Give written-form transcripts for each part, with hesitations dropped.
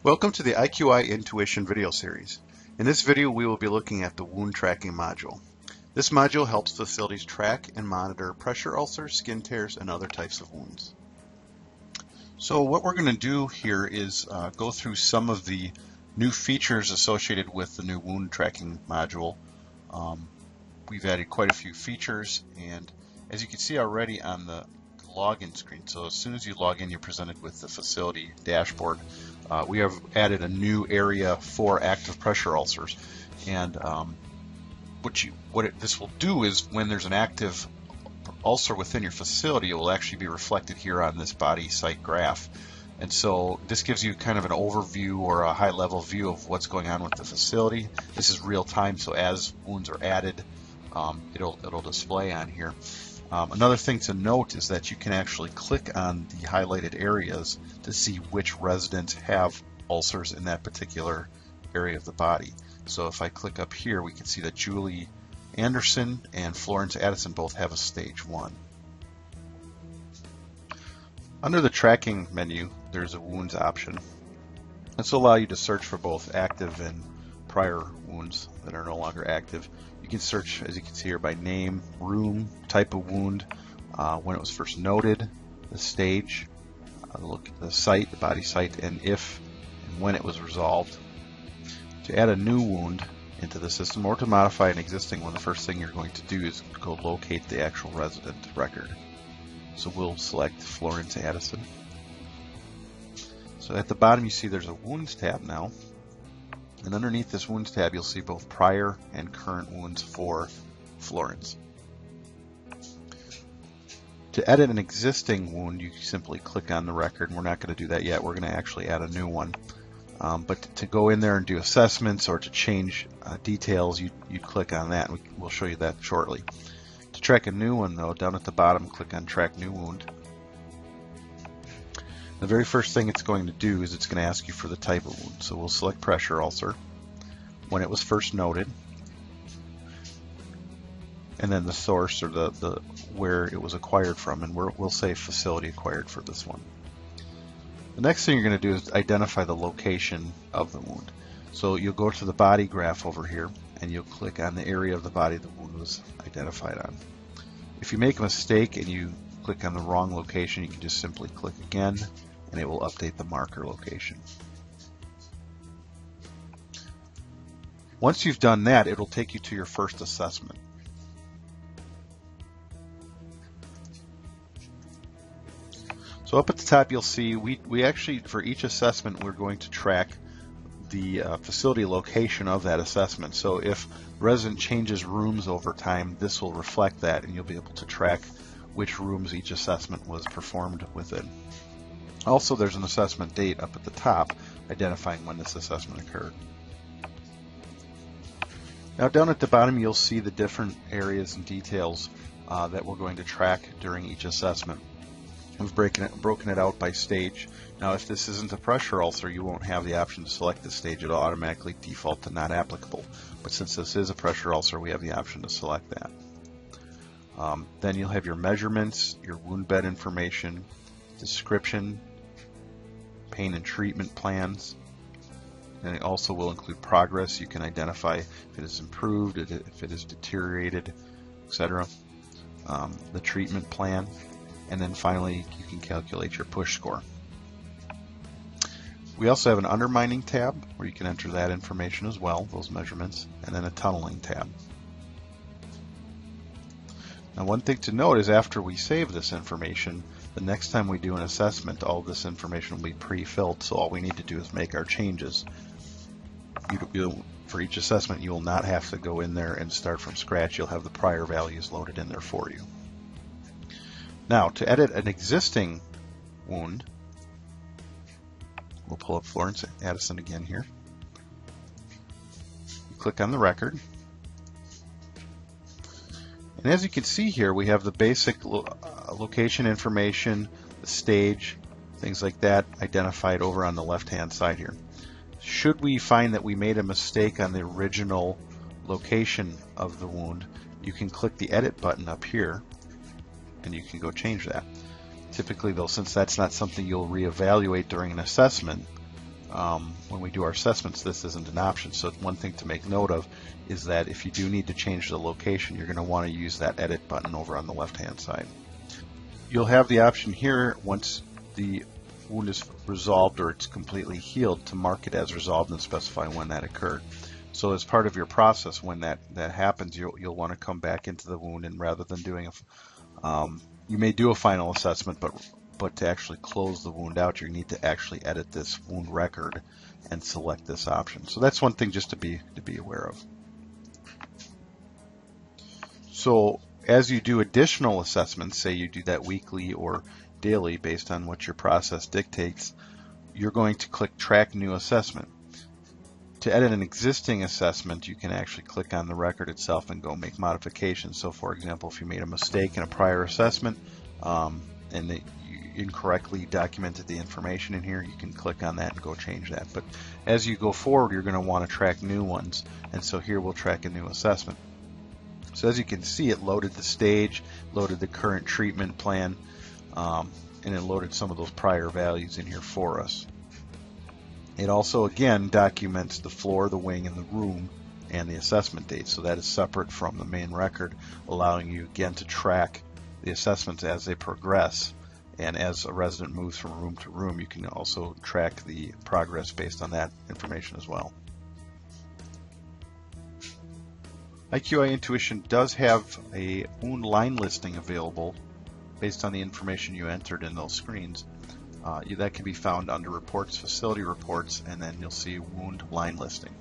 Welcome to the IQI Intuition video series. In this video, we will be looking at the wound tracking module. This module helps facilities track and monitor pressure ulcers, skin tears, and other types of wounds. So what we're going to do here is go through some of the new features associated with the new wound tracking module. We've added quite a few features, and as you can see already on the login screen, so as soon as you log in, you're presented with the facility dashboard. We have added a new area for active pressure ulcers, and this will do is when there's an active ulcer within your facility, it will actually be reflected here on this body site graph. And so this gives you kind of an overview or a high-level view of what's going on with the facility. This is real time, so as wounds are added, it'll display on here. Another thing to note is that you can actually click on the highlighted areas to see which residents have ulcers in that particular area of the body. So if I click up here, we can see that Julie Anderson and Florence Addison both have a stage 1. Under the tracking menu, there's a wounds option. This will allow you to search for both active and prior wounds that are no longer active. You can search, as you can see here, by name, room, type of wound, when it was first noted, the stage, the site, the body site, and if and when it was resolved. To add a new wound into the system or to modify an existing one, the first thing you're going to do is go locate the actual resident record. So we'll select Florence Addison. So at the bottom you see there's a wounds tab now. And underneath this wounds tab, you'll see both prior and current wounds for Florence. To edit an existing wound, you simply click on the record, and we're not going to do that yet. We're going to actually add a new one. But to go in there and do assessments or to change details, you click on that, and we'll show you that shortly. To track a new one, though, down at the bottom, click on Track New Wound. The very first thing it's going to do is it's going to ask you for the type of wound. So we'll select pressure ulcer, when it was first noted, and then the source or the where it was acquired from, and we'll say facility acquired for this one. The next thing you're going to do is identify the location of the wound. So you'll go to the body graph over here, and you'll click on the area of the body the wound was identified on. If you make a mistake and you click on the wrong location, you can just simply click again, and it will update the marker location. Once you've done that, it'll take you to your first assessment. So up at the top, you'll see we actually, for each assessment, we're going to track the facility location of that assessment. So if the resident changes rooms over time, this will reflect that, and you'll be able to track which rooms each assessment was performed within. Also, there's an assessment date up at the top identifying when this assessment occurred. Now down at the bottom, you'll see the different areas and details that we're going to track during each assessment. We've broken it out by stage. Now if this isn't a pressure ulcer, you won't have the option to select this stage. It'll automatically default to not applicable. But since this is a pressure ulcer, we have the option to select that. Then you'll have your measurements, your wound bed information, description, pain and treatment plans, and it also will include progress. You can identify if it has improved, if it has deteriorated, etc. The treatment plan, and then finally you can calculate your push score. We also have an undermining tab where you can enter that information as well, those measurements, and then a tunneling tab. Now one thing to note is after we save this information, the next time we do an assessment, all of this information will be pre-filled, so all we need to do is make our changes. For each assessment, you will not have to go in there and start from scratch. You'll have the prior values loaded in there for you. Now, to edit an existing wound, we'll pull up Florence Addison again here. Click on the record. And as you can see here, we have the basic location information, the stage, things like that identified over on the left-hand side here. Should we find that we made a mistake on the original location of the wound, you can click the edit button up here, and you can go change that. Typically though, since that's not something you'll reevaluate during an assessment, when we do our assessments, this isn't an option. So one thing to make note of is that if you do need to change the location, you're going to want to use that edit button over on the left-hand side. You'll have the option here once the wound is resolved or it's completely healed to mark it as resolved and specify when that occurred. So as part of your process, when that happens, you'll want to come back into the wound, and rather than doing you may do a final assessment, but to actually close the wound out, you need to actually edit this wound record and select this option. So that's one thing just to be aware of. So as you do additional assessments, say you do that weekly or daily based on what your process dictates, you're going to click Track New Assessment. To edit an existing assessment, you can actually click on the record itself and go make modifications. So for example, if you made a mistake in a prior assessment and you incorrectly documented the information in here, you can click on that and go change that. But as you go forward, you're going to want to track new ones, and so here we'll track a new assessment. So as you can see, it loaded the stage, loaded the current treatment plan, and it loaded some of those prior values in here for us. It also, again, documents the floor, the wing, and the room, and the assessment date. So that is separate from the main record, allowing you, again, to track the assessments as they progress. And as a resident moves from room to room, you can also track the progress based on that information as well. IQI Intuition does have a wound line listing available based on the information you entered in those screens. That can be found under Reports, Facility Reports, and then you'll see Wound Line Listing.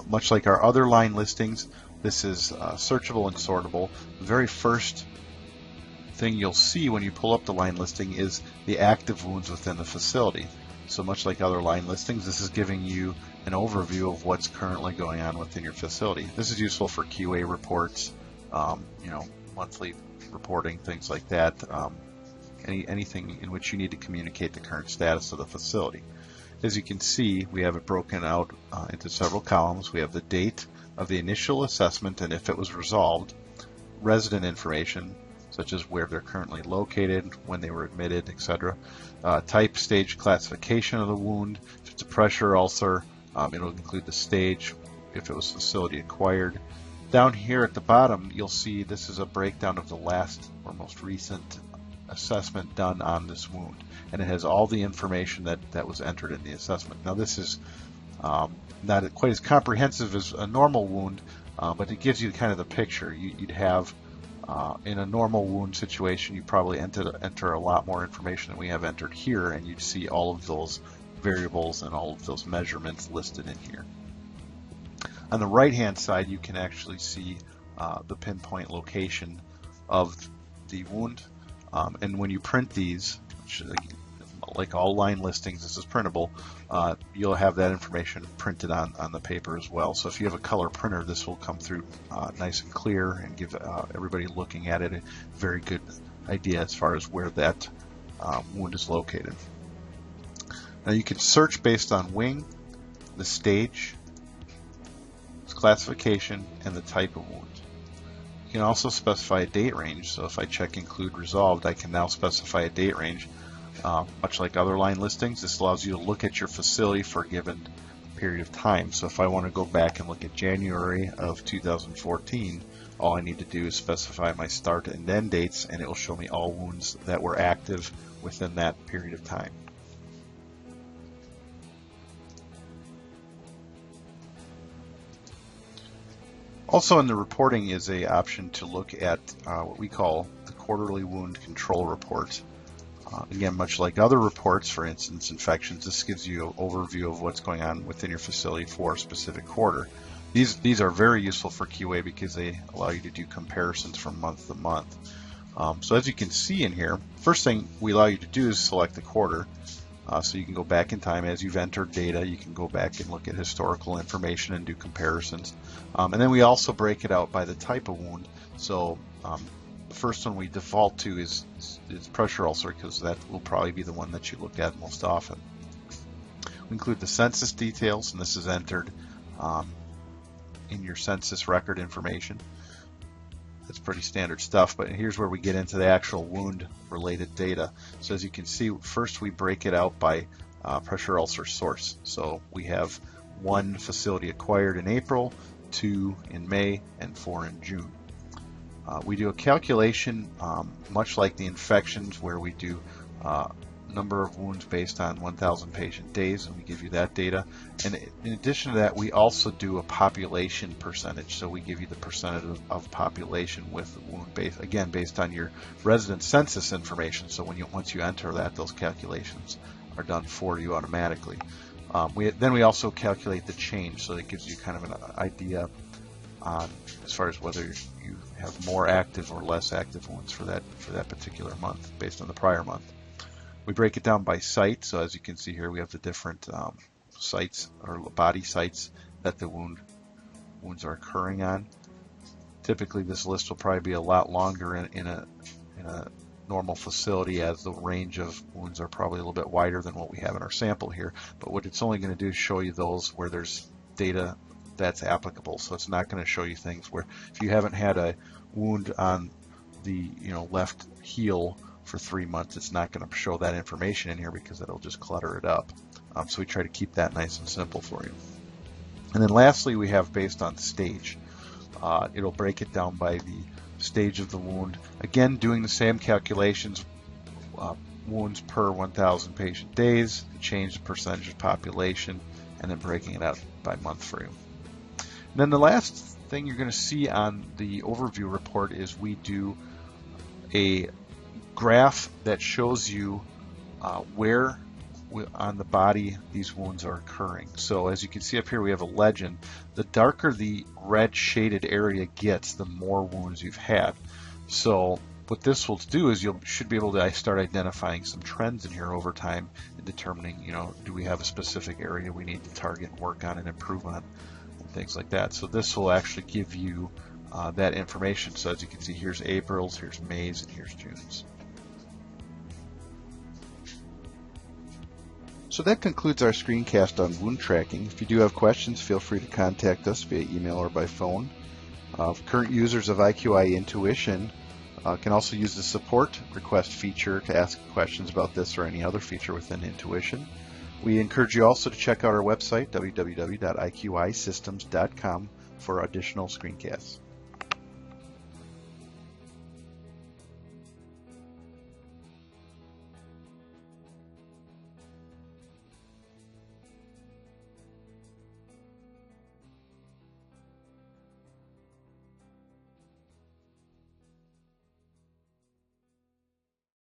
Much like our other line listings, this is searchable and sortable. The very first thing you'll see when you pull up the line listing is the active wounds within the facility. So much like other line listings, this is giving you an overview of what's currently going on within your facility. This is useful for QA reports, monthly reporting, things like that. Anything in which you need to communicate the current status of the facility. As you can see, we have it broken out into several columns. We have the date of the initial assessment and if it was resolved, resident information, such as where they're currently located, when they were admitted, etc. Type, stage, classification of the wound. If it's a pressure ulcer, it'll include the stage, if it was facility acquired. Down here at the bottom, you'll see this is a breakdown of the last or most recent assessment done on this wound, and it has all the information that was entered in the assessment. Now this is not quite as comprehensive as a normal wound, but it gives you kind of the picture. You'd have in a normal wound situation, you probably enter a lot more information than we have entered here, and you'd see all of those variables and all of those measurements listed in here. On the right hand side, you can actually see the pinpoint location of the wound. And when you print these, which, like all line listings, this is printable, you'll have that information printed on the paper as well. So if you have a color printer, this will come through nice and clear and give everybody looking at it a very good idea as far as where that wound is located. Now you can search based on wing, the stage, its classification, and the type of wound. You can also specify a date range. So if I check Include Resolved, I can now specify a date range. Much like other line listings, this allows you to look at your facility for a given period of time. So if I want to go back and look at January of 2014, all I need to do is specify my start and end dates, and it will show me all wounds that were active within that period of time. Also in the reporting is an option to look at what we call the quarterly wound control report. Again, much like other reports, for instance, infections, this gives you an overview of what's going on within your facility for a specific quarter. These are very useful for QA because they allow you to do comparisons from month to month. So as you can see in here, first thing we allow you to do is select the quarter. So you can go back in time as you've entered data. You can go back and look at historical information and do comparisons. And then we also break it out by the type of wound. So the first one we default to is pressure ulcer, because that will probably be the one that you look at most often. We include the census details, and this is entered in your census record information. That's pretty standard stuff, but here's where we get into the actual wound related data. So as you can see, first we break it out by pressure ulcer source. So we have 1 facility acquired in April, 2 in May, and 4 in June. We do a calculation much like the infections, where we do number of wounds based on 1,000 patient days, and we give you that data. And in addition to that, we also do a population percentage. So we give you the percentage of population with the wound base, again based on your resident census information. So once you enter that, those calculations are done for you automatically. Then we also calculate the change, so it gives you kind of an idea on as far as whether you have more active or less active wounds for that particular month based on the prior month. We break it down by site, so as you can see here, we have the different sites or body sites that the wounds are occurring on. Typically, this list will probably be a lot longer in a normal facility, as the range of wounds are probably a little bit wider than what we have in our sample here. But what it's only going to do is show you those where there's data that's applicable. So it's not going to show you things where if you haven't had a wound on the left heel for 3 months, it's not going to show that information in here because it'll just clutter it up. So we try to keep that nice and simple for you. And then lastly, we have based on stage. It'll break it down by the stage of the wound. Again, doing the same calculations, wounds per 1,000 patient days, change the percentage of population, and then breaking it out by month for you. And then the last thing you're going to see on the overview report is we do a graph that shows you where on the body these wounds are occurring. So as you can see up here, we have a legend. The darker the red shaded area gets, the more wounds you've had. So what this will do is you should be able to start identifying some trends in here over time and determining, do we have a specific area we need to target and work on and improve on, and things like that. So this will actually give you that information. So as you can see, here's April's, here's May's, and here's June's. So that concludes our screencast on wound tracking. If you do have questions, feel free to contact us via email or by phone. Current users of IQI Intuition can also use the support request feature to ask questions about this or any other feature within Intuition. We encourage you also to check out our website, www.iqisystems.com, for additional screencasts.